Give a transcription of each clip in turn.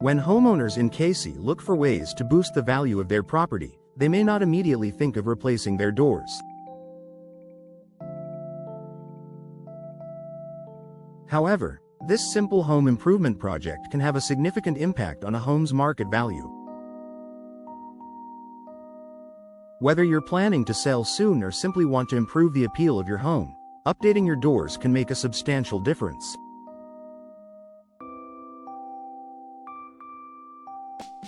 When homeowners in Cayce look for ways to boost the value of their property, they may not immediately think of replacing their doors. However, this simple home improvement project can have a significant impact on a home's market value. Whether you're planning to sell soon or simply want to improve the appeal of your home, updating your doors can make a substantial difference.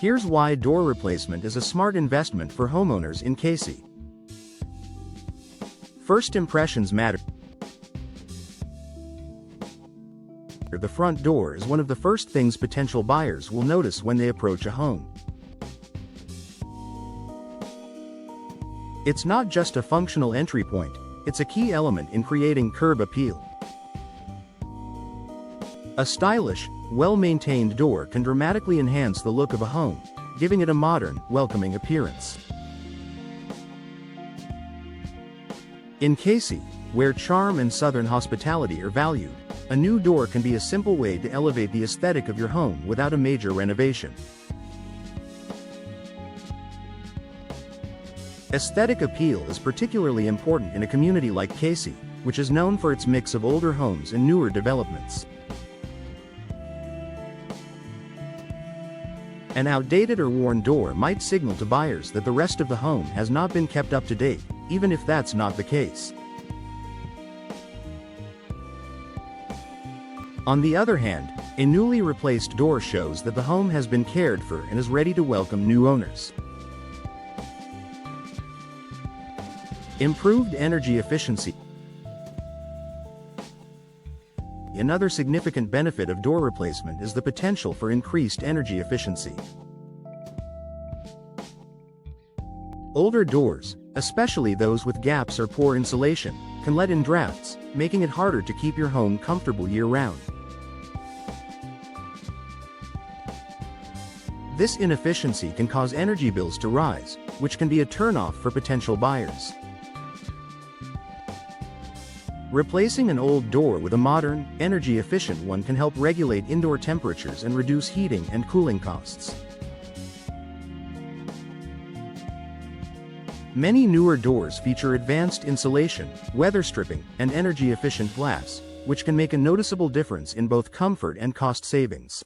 Here's why door replacement is a smart investment for homeowners in Cayce. First impressions matter. The front door is one of the first things potential buyers will notice when they approach a home. It's not just a functional entry point, it's a key element in creating curb appeal. A stylish, well-maintained door can dramatically enhance the look of a home, giving it a modern, welcoming appearance. In Cayce, where charm and southern hospitality are valued, a new door can be a simple way to elevate the aesthetic of your home without a major renovation. Aesthetic appeal is particularly important in a community like Cayce, which is known for its mix of older homes and newer developments. An outdated or worn door might signal to buyers that the rest of the home has not been kept up to date, even if that's not the case. On the other hand, a newly replaced door shows that the home has been cared for and is ready to welcome new owners. Improved energy efficiency. Another significant benefit of door replacement is the potential for increased energy efficiency. Older doors, especially those with gaps or poor insulation, can let in drafts, making it harder to keep your home comfortable year-round. This inefficiency can cause energy bills to rise, which can be a turn-off for potential buyers. Replacing an old door with a modern, energy-efficient one can help regulate indoor temperatures and reduce heating and cooling costs. Many newer doors feature advanced insulation, weather stripping, and energy-efficient glass, which can make a noticeable difference in both comfort and cost savings.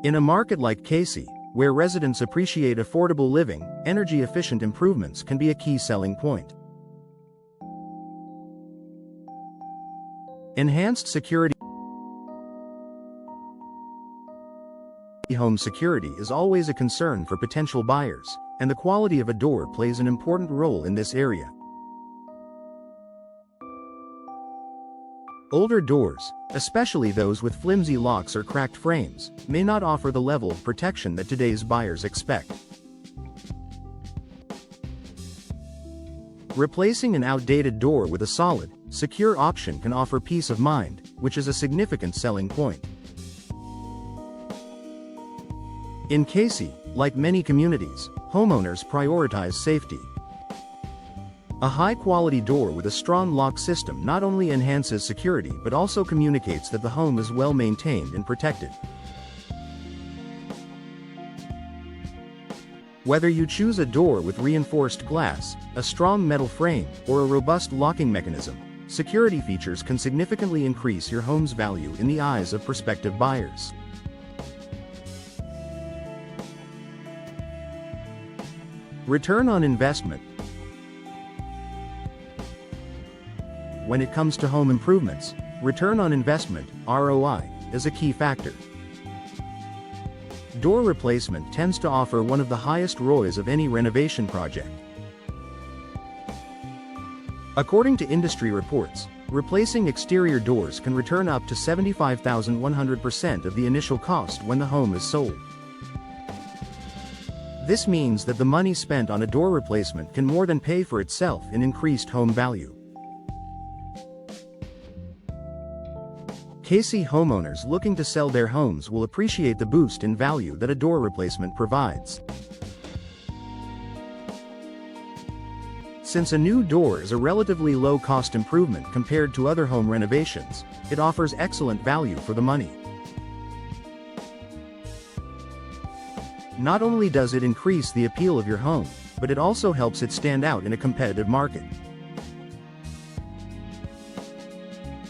In a market like Cayce, where residents appreciate affordable living, energy-efficient improvements can be a key selling point. Enhanced security. Home security is always a concern for potential buyers, and the quality of a door plays an important role in this area. Older doors, especially those with flimsy locks or cracked frames, may not offer the level of protection that today's buyers expect. Replacing an outdated door with a solid, secure option can offer peace of mind, which is a significant selling point. In Cayce, like many communities, homeowners prioritize safety. A high-quality door with a strong lock system not only enhances security but also communicates that the home is well maintained and protected. Whether you choose a door with reinforced glass, a strong metal frame, or a robust locking mechanism, security features can significantly increase your home's value in the eyes of prospective buyers. Return on investment. When it comes to home improvements, return on investment, ROI, is a key factor. Door replacement tends to offer one of the highest ROIs of any renovation project. According to industry reports, replacing exterior doors can return up to 75,100% of the initial cost when the home is sold. This means that the money spent on a door replacement can more than pay for itself in increased home value. Cayce homeowners looking to sell their homes will appreciate the boost in value that a door replacement provides. Since a new door is a relatively low-cost improvement compared to other home renovations, it offers excellent value for the money. Not only does it increase the appeal of your home, but it also helps it stand out in a competitive market.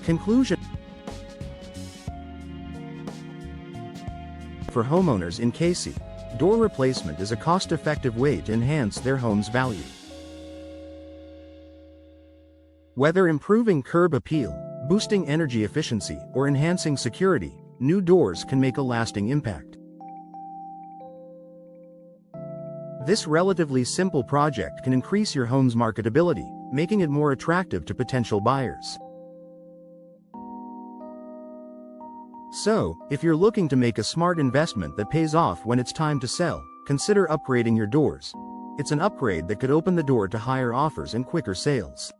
Conclusion. For homeowners in Cayce, door replacement is a cost-effective way to enhance their home's value. Whether improving curb appeal, boosting energy efficiency, or enhancing security, new doors can make a lasting impact. This relatively simple project can increase your home's marketability, making it more attractive to potential buyers. So, if you're looking to make a smart investment that pays off when it's time to sell, consider upgrading your doors. It's an upgrade that could open the door to higher offers and quicker sales.